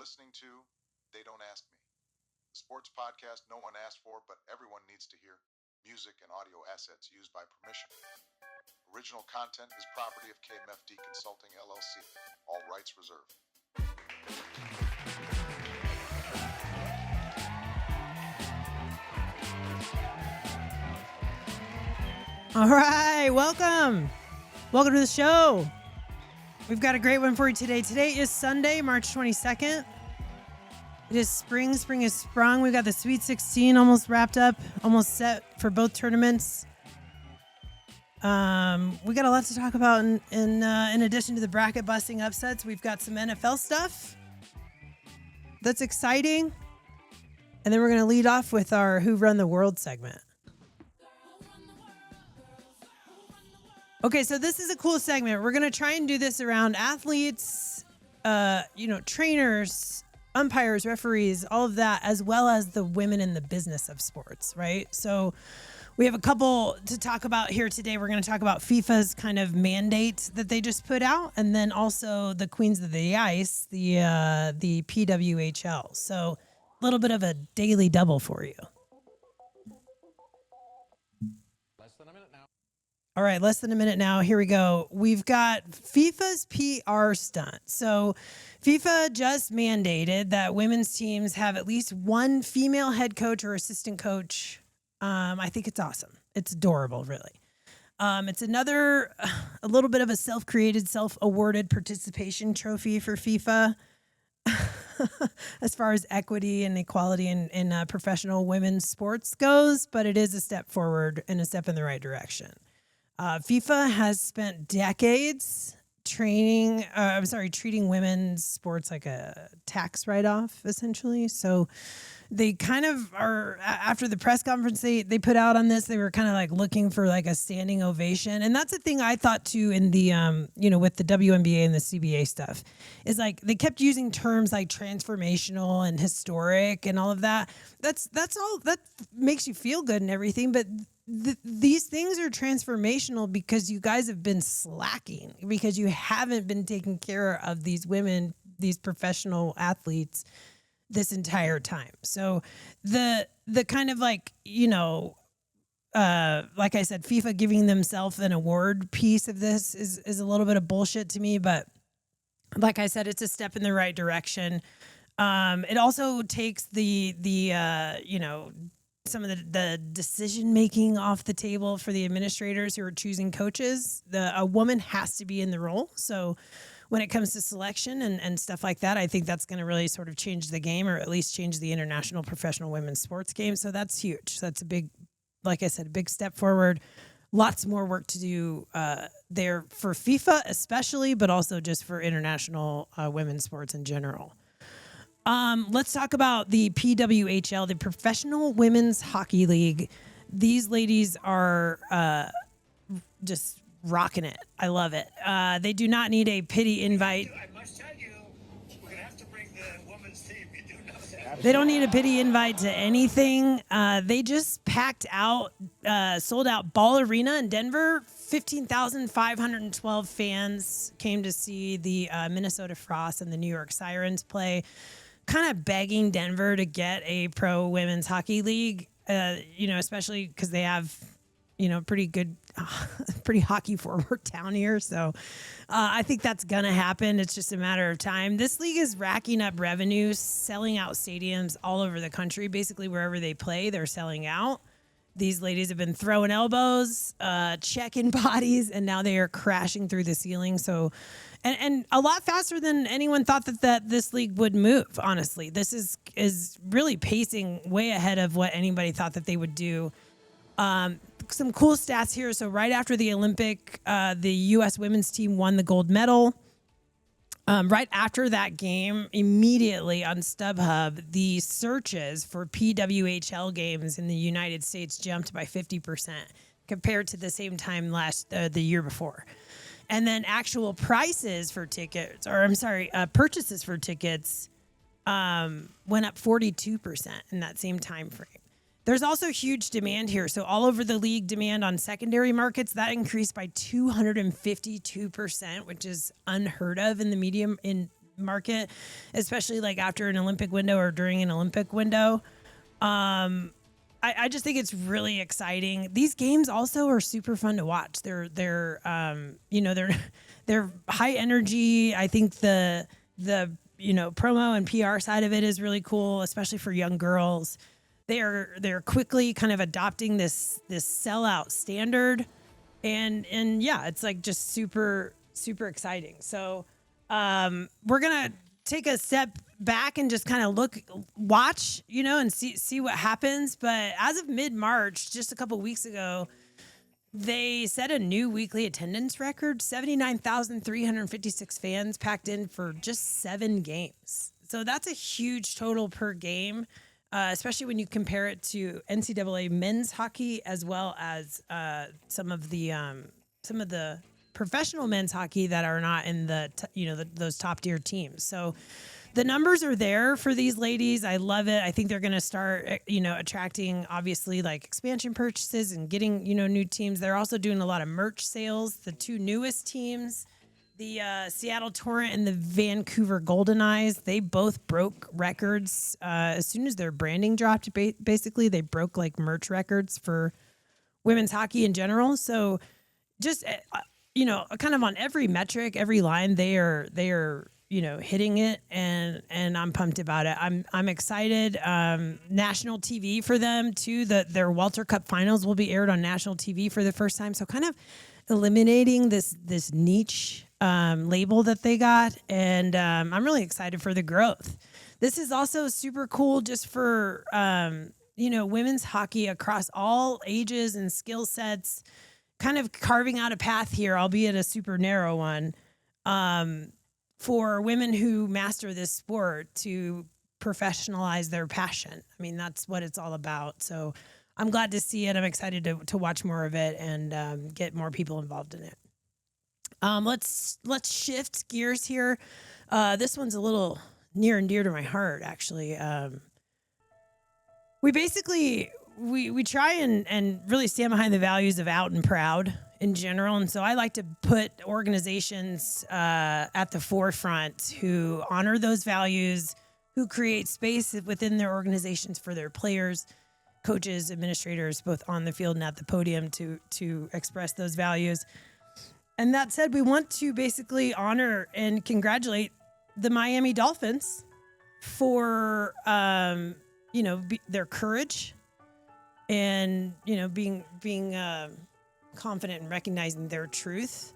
listening to They Don't Ask Me, the sports podcast no one asked for, but everyone needs to hear. Music and audio assets used by permission. Original content is property of KMFD Consulting LLC. All rights reserved. All right, welcome. Welcome to the show. We've got a great one for you today. Today is Sunday, March 22nd. It is spring. Spring is sprung. We've got the Sweet 16 almost wrapped up, almost set for both tournaments. We got a lot to talk about in addition to the bracket busting upsets. We've got some NFL stuff that's exciting. And then we're going to lead off with our Who Run the World segment. Okay, so this is a cool segment. We're going to try and do this around athletes, trainers, umpires, referees, all of that, as well as the women in the business of sports, right? So we have a couple to talk about here today. We're going to talk about FIFA's kind of mandate that they just put out, and then also the Queens of the Ice, the PWHL. So a little bit of a daily double for you. All right, less than a minute now. Here we go. We've got FIFA's PR stunt. So FIFA just mandated that women's teams have at least one female head coach or assistant coach. I think it's awesome. It's adorable, really. It's a little bit of a self-created, self-awarded participation trophy for FIFA as far as equity and equality in professional women's sports goes, but it is a step forward and a step in the right direction. FIFA has spent decades treating women's sports like a tax write-off, essentially. So they kind of are, after the press conference they put out on this, they were kind of like looking for like a standing ovation. And that's the thing I thought too in the, with the WNBA and the CBA stuff, is like they kept using terms like transformational and historic and all of that. That's all that makes you feel good and everything. But these things are transformational because you guys have been slacking, because you haven't been taking care of these women, these professional athletes this entire time. So the kind of like, like I said, FIFA giving themselves an award piece of this is a little bit of bullshit to me. But like I said, it's a step in the right direction. It also takes some of the decision making off the table for the administrators who are choosing coaches. A woman has to be in the role. So when it comes to selection and stuff like that, I think that's going to really sort of change the game, or at least change the international professional women's sports game. So that's huge. That's a big, like I said, a big step forward. Lots more work to do there for FIFA especially, but also just for international women's sports in general. Let's talk about the PWHL, the Professional Women's Hockey League. These ladies are just rocking it. I love it. They do not need a pity invite. I must tell you, we're going to have to bring the women's team. You do know that. They don't need a pity invite to anything. They just sold out Ball Arena in Denver. 15,512 fans came to see the Minnesota Frost and the New York Sirens play, kind of begging Denver to get a pro women's hockey league, especially because they have, pretty hockey forward town here. So I think that's going to happen. It's just a matter of time. This league is racking up revenue, selling out stadiums all over the country. Basically, wherever they play, they're selling out. These ladies have been throwing elbows, checking bodies, and now they are crashing through the ceiling. So, and a lot faster than anyone thought that this league would move, honestly. This is really pacing way ahead of what anybody thought that they would do. Some cool stats here. So right after the Olympic, the U.S. women's team won the gold medal. Right after that game, immediately on StubHub, the searches for PWHL games in the United States jumped by 50% compared to the same time the year before. And then actual purchases for tickets went up 42% in that same time frame. There's also huge demand here. So all over the league, demand on secondary markets, that increased by 252%, which is unheard of in market, especially like after an Olympic window or during an Olympic window. I just think it's really exciting. These games also are super fun to watch. They're high energy. I think the promo and PR side of it is really cool, especially for young girls. They're quickly kind of adopting this sellout standard, and yeah, it's like just super exciting. So we're gonna take a step back and just kind of watch, and see what happens. But as of mid-March, just a couple weeks ago, they set a new weekly attendance record. 79,356 fans packed in for just 7 games. So that's a huge total per game, especially when you compare it to NCAA men's hockey as well as some of the professional men's hockey that are not in those top tier teams. So the numbers are there for these ladies. I love it. I think they're going to start, attracting obviously like expansion purchases and getting, new teams. They're also doing a lot of merch sales. The 2 newest teams, the Seattle Torrent and the Vancouver Golden Eyes, they both broke records as soon as their branding dropped. Basically, they broke like merch records for women's hockey in general. So just, kind of on every metric, every line, they are hitting it, and I'm pumped about it. I'm excited. National TV for them too. Their Walter Cup finals will be aired on national TV for the first time. So kind of eliminating this niche label that they got, and I'm really excited for the growth. This is also super cool just for women's hockey across all ages and skill sets, kind of carving out a path here, albeit a super narrow one, for women who master this sport to professionalize their passion. I mean, that's what it's all about. So I'm glad to see it. I'm excited to watch more of it and get more people involved in it. Let's shift gears here. This one's a little near and dear to my heart, actually. We try and really stand behind the values of out and proud in general. And so I like to put organizations at the forefront who honor those values, who create space within their organizations for their players, coaches, administrators, both on the field and at the podium to express those values. And that said, we want to basically honor and congratulate the Miami Dolphins for, their courage and, being confident and recognizing their truth.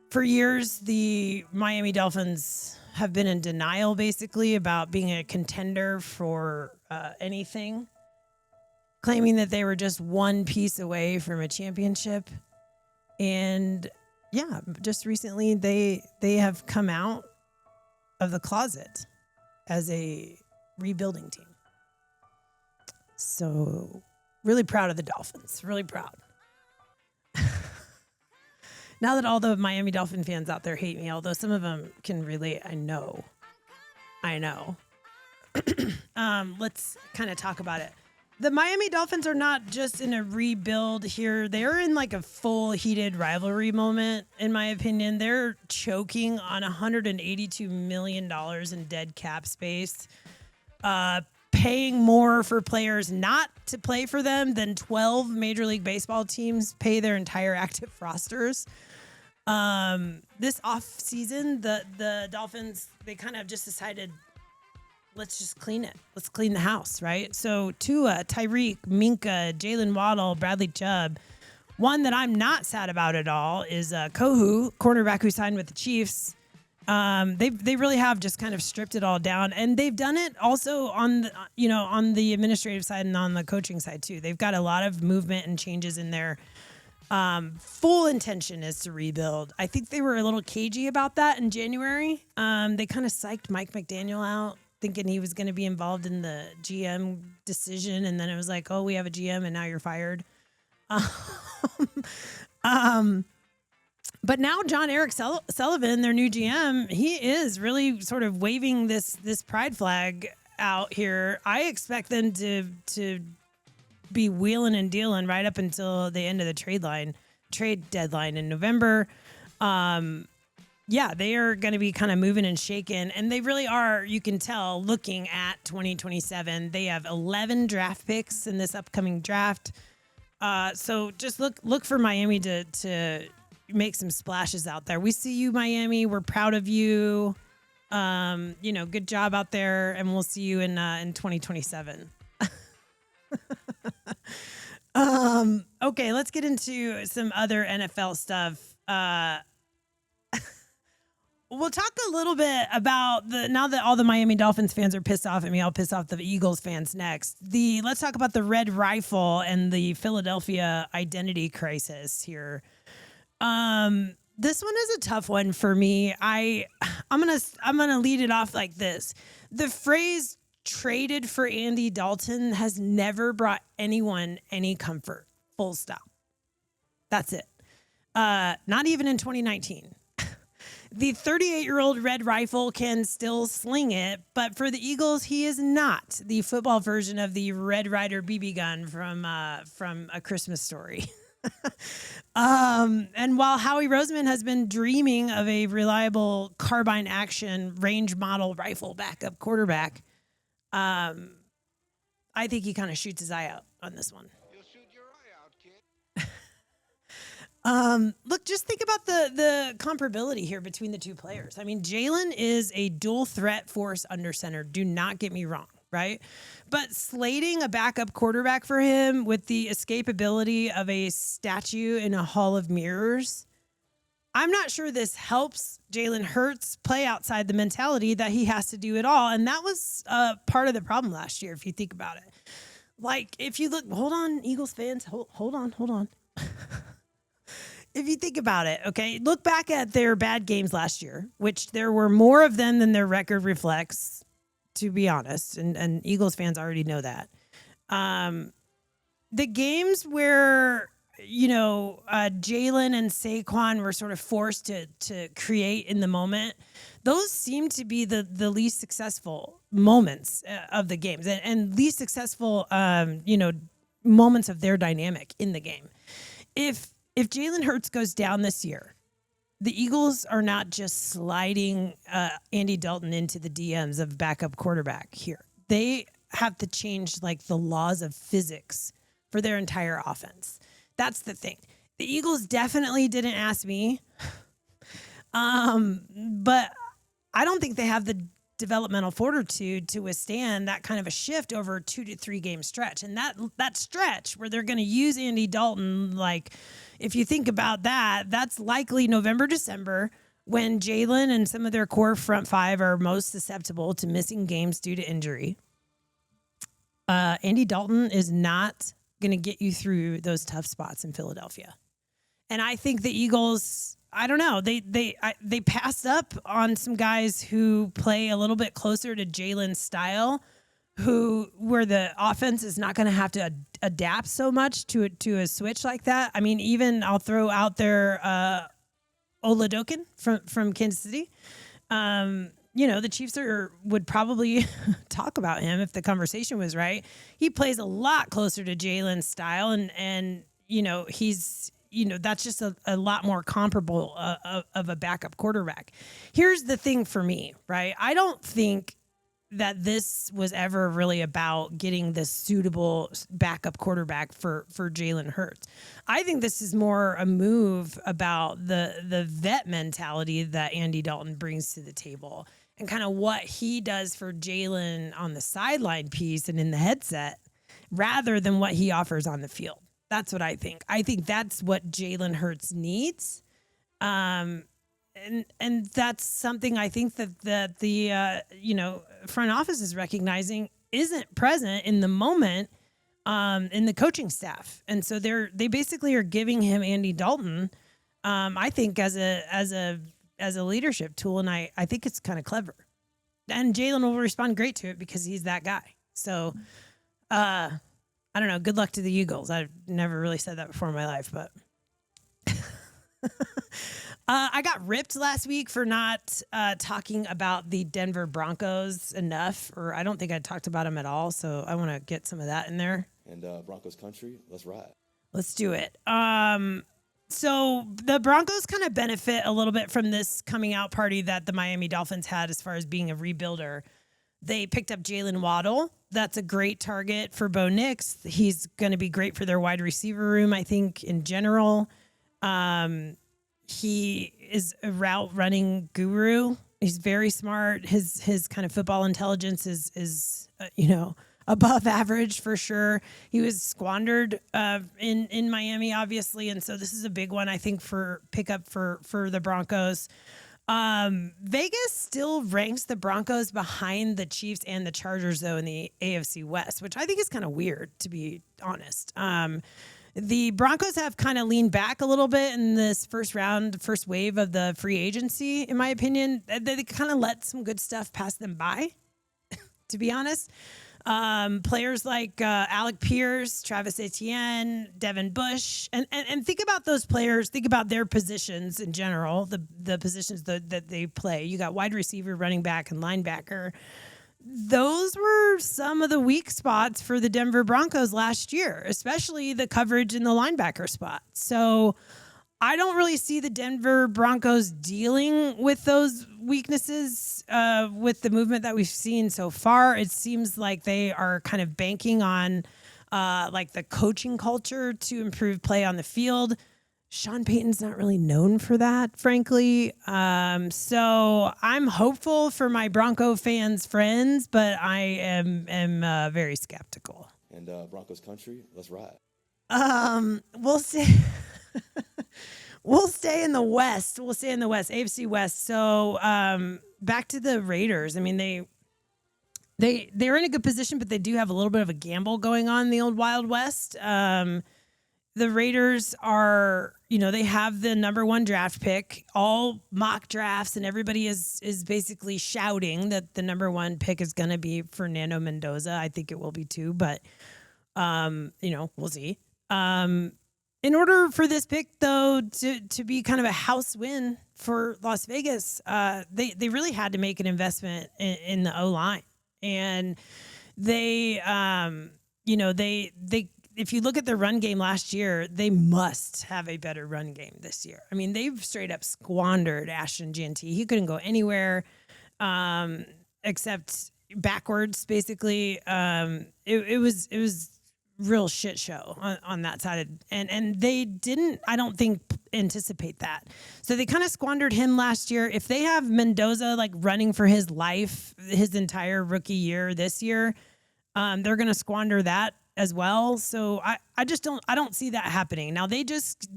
For years, the Miami Dolphins have been in denial, basically, about being a contender for anything, claiming that they were just one piece away from a championship. And yeah, just recently they have come out of the closet as a rebuilding team. So really proud of the Dolphins, really proud. Now that all the Miami Dolphin fans out there hate me, although some of them can relate, I know. Let's kind of talk about it. The Miami Dolphins are not just in a rebuild here. They're in like a full heated rivalry moment, in my opinion. They're choking on $182 million in dead cap space, paying more for players not to play for them than 12 Major League Baseball teams pay their entire active rosters. This off season, the Dolphins, they kind of just decided, let's just clean it. Let's clean the house, right? So Tua, Tyreek, Minka, Jalen Waddle, Bradley Chubb. One that I'm not sad about at all is Kohu, cornerback who signed with the Chiefs. They really have just kind of stripped it all down, and they've done it also on the administrative side and on the coaching side too. They've got a lot of movement and changes in there. Full intention is to rebuild. I think they were a little cagey about that in January. They kind of psyched Mike McDaniel out, thinking he was going to be involved in the GM decision, and then it was like, oh, we have a GM, and now you're fired. But now John Eric Sullivan, their new GM, he is really sort of waving this pride flag out here. I expect them to be wheeling and dealing right up until the end of the trade deadline in November. yeah, they are going to be kind of moving and shaking, and they really are. You can tell looking at 2027. They have 11 draft picks in this upcoming draft. So just look for Miami to make some splashes out there. We see you, Miami. We're proud of you. Good job out there, and we'll see you in 2027. Okay, let's get into some other NFL stuff. We'll talk a little bit about now that all the Miami Dolphins fans are pissed off at me, I'll piss off the Eagles fans next. Let's talk about the red rifle and the Philadelphia identity crisis here. This one is a tough one for me. I'm gonna lead it off like this. The phrase traded for Andy Dalton has never brought anyone any comfort. Full stop. That's it. Not even in 2019. The 38-year-old red rifle can still sling it, but for the Eagles, he is not the football version of the Red Ryder BB gun from A Christmas Story. And while Howie Roseman has been dreaming of a reliable carbine action range model rifle backup quarterback, I think he kind of shoots his eye out on this one. You'll shoot your eye out, kid. Look, just think about the comparability here between the two players. I mean, Jalen is a dual threat force under center. Do not get me wrong, right? But slating a backup quarterback for him with the escapability of a statue in a hall of mirrors, I'm not sure this helps Jalen Hurts play outside the mentality that he has to do it all. And that was part of the problem last year, if you think about it. Like, if you look, hold on, Eagles fans, hold on. If you think about it, okay, look back at their bad games last year, which there were more of them than their record reflects, to be honest, and Eagles fans already know that. The games where, Jalen and Saquon were sort of forced to create in the moment, those seem to be the least successful moments of the games and least successful, moments of their dynamic in the game. If Jalen Hurts goes down this year, the Eagles are not just sliding Andy Dalton into the DMs of backup quarterback here. They have to change like the laws of physics for their entire offense. That's the thing. The Eagles definitely didn't ask me, but I don't think they have the developmental fortitude to withstand that kind of a shift over a 2 to 3 game stretch. And that stretch where they're going to use Andy Dalton, like, if you think about that, that's likely November, December, when Jalen and some of their core front five are most susceptible to missing games due to injury. Andy Dalton is not going to get you through those tough spots in Philadelphia. And I think the Eagles, I don't know, they passed up on some guys who play a little bit closer to Jalen's style, where the offense is not going to have to adapt so much to a switch like that. I mean, even I'll throw out there Oladokin from Kansas City. The Chiefs would probably talk about him if the conversation was right. He plays a lot closer to Jalen's style, and he's that's just a lot more comparable of a backup quarterback. Here's the thing for me, right? I don't think that this was ever really about getting the suitable backup quarterback for Jalen Hurts. I think this is more a move about the vet mentality that Andy Dalton brings to the table and kind of what he does for Jalen on the sideline piece and in the headset rather than what he offers on the field. That's what I think. I think that's what Jalen Hurts needs. And that's something I think that the front office is recognizing isn't present in the moment in the coaching staff, and so they basically are giving him Andy Dalton, I think as a leadership tool, and I think it's kind of clever, and Jalen will respond great to it because he's that guy. So I don't know. Good luck to the Eagles. I've never really said that before in my life, but. I got ripped last week for not talking about the Denver Broncos enough, or I don't think I talked about them at all. So I want to get some of that in there. And Broncos country, let's ride. Let's do it. So the Broncos kind of benefit a little bit from this coming out party that the Miami Dolphins had as far as being a rebuilder. They picked up Jalen Waddle. That's a great target for Bo Nix. He's going to be great for their wide receiver room, I think, in general. He is a route running guru. He's very smart. His kind of football intelligence is above average for sure. He was squandered in Miami, obviously, and so this is a big one, I think, for pickup for the Broncos. Vegas still ranks the Broncos behind the Chiefs and the Chargers, though, in the AFC West, which I think is kind of weird, to be honest. The Broncos have kind of leaned back a little bit in this first wave of the free agency, in my opinion. They kind of let some good stuff pass them by, to be honest. Players like Alec Pierce, Travis Etienne, Devin Bush, and think about those players. Think about their positions in general, the positions that they play. You got wide receiver, running back, and linebacker. Those were some of the weak spots for the Denver Broncos last year, especially the coverage in the linebacker spot. So I don't really see the Denver Broncos dealing with those weaknesses with the movement that we've seen so far. It seems like they are kind of banking on like the coaching culture to improve play on the field. Sean Payton's not really known for that, frankly. So I'm hopeful for my Bronco fans' friends, but I am very skeptical. And Broncos country, let's ride. We'll see. We'll stay in the West. AFC West. So back to the Raiders. I mean, they're in a good position, but they do have a little bit of a gamble going on in the old Wild West. The Raiders are, they have the number 1 draft pick, all mock drafts, and everybody is basically shouting that the number 1 pick is going to be Fernando Mendoza. I think it will be too, but, we'll see. In order for this pick, though, to be kind of a house win for Las Vegas, they really had to make an investment in the O-line. And they if you look at their run game last year, they must have a better run game this year. I mean, they've straight up squandered Ashton Jeanty. He couldn't go anywhere except backwards, basically. It was real shit show on that side. And they didn't, I don't think, anticipate that. So they kind of squandered him last year. If they have Mendoza like running for his life his entire rookie year this year, they're going to squander that as well. So I don't see that happening. Now they just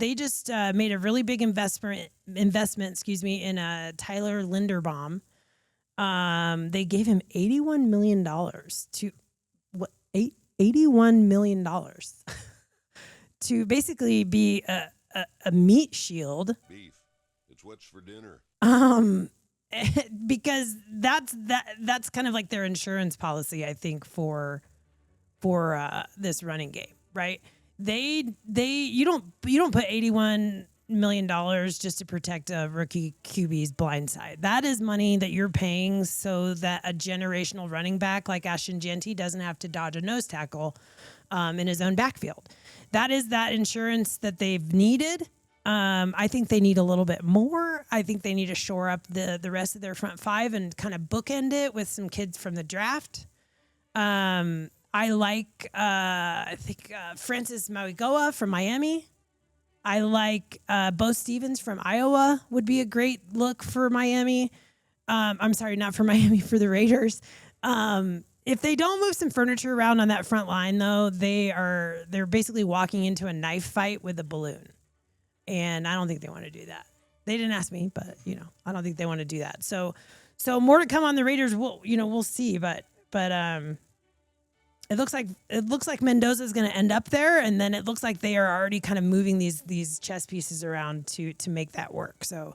made a really big investment, in Tyler Linderbaum. They gave him $81 million $81 million to basically be a meat shield. Beef. It's what's for dinner. Because that's kind of like their insurance policy, I think, for this running game, right? You don't put $81 million just to protect a rookie QB's blind side. That is money that you're paying so that a generational running back like Ashton Jeanty doesn't have to dodge a nose tackle in his own backfield. That is that insurance that they've needed. I think they need a little bit more. I think they need to shore up the rest of their front five and kind of bookend it with some kids from the draft. I like, Francis Mauigoa from Miami. I like Bo Stevens from Iowa would be a great look for Miami. I'm sorry, not for Miami, for the Raiders. If they don't move some furniture around on that front line, though, they're basically walking into a knife fight with a balloon. And I don't think they want to do that. They didn't ask me, but I don't think they want to do that. So more to come on the Raiders. We'll see, but it looks like Mendoza is going to end up there, and then it looks like they are already kind of moving these chess pieces around to make that work. So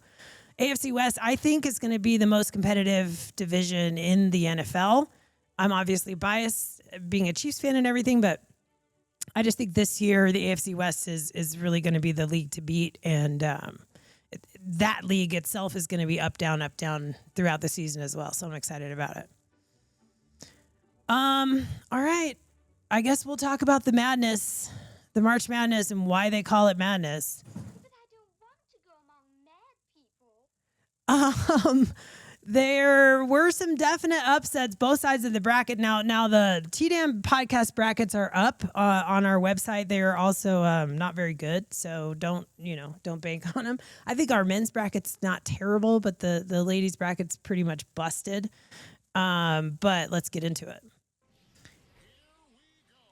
AFC West, I think, is going to be the most competitive division in the NFL. I'm obviously biased being a Chiefs fan and everything, but I just think this year the AFC West is really going to be the league to beat, and that league itself is going to be up, down throughout the season as well. So I'm excited about it. All right. I guess we'll talk about the madness, the March Madness, and why they call it madness. There were some definite upsets both sides of the bracket. Now the TDAM podcast brackets are up on our website. They are also not very good, so don't bank on them. I think our men's bracket's not terrible, but the ladies bracket's pretty much busted. But let's get into it.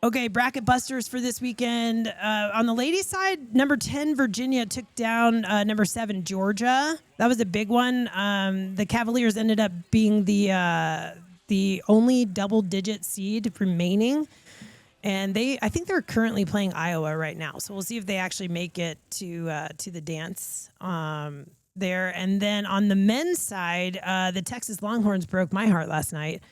Okay, bracket busters for this weekend. On the ladies' side, number 10, Virginia took down number 7, Georgia. That was a big one. The Cavaliers ended up being the only double-digit seed remaining. And I think they're currently playing Iowa right now. So we'll see if they actually make it to the dance there. And then on the men's side, the Texas Longhorns broke my heart last night.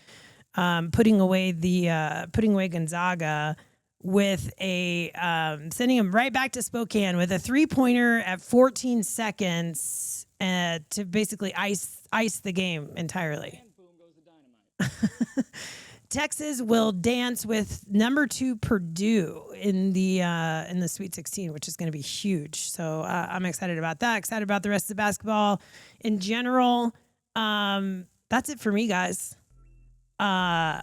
Putting away Gonzaga with sending him right back to Spokane with a 3-pointer at 14 seconds to basically ice the game entirely. And boom goes the dynamite. Texas will dance with number 2 Purdue in the Sweet 16, which is going to be huge. So I'm excited about that. Excited about the rest of the basketball in general. That's it for me, guys. That's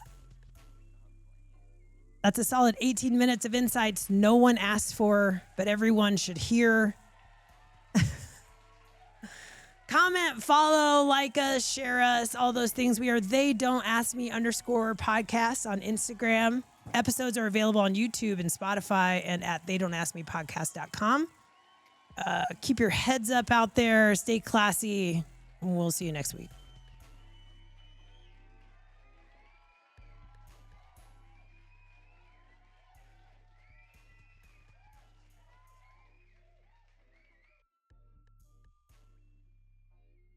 a solid 18 minutes of insights no one asked for, but everyone should hear. Comment, follow, like us, share us, all those things. We are They Don't Ask Me _podcast on Instagram. Episodes are available on YouTube and Spotify and at theydon'taskmepodcast.com. Keep your heads up out there. Stay classy. And we'll see you next week.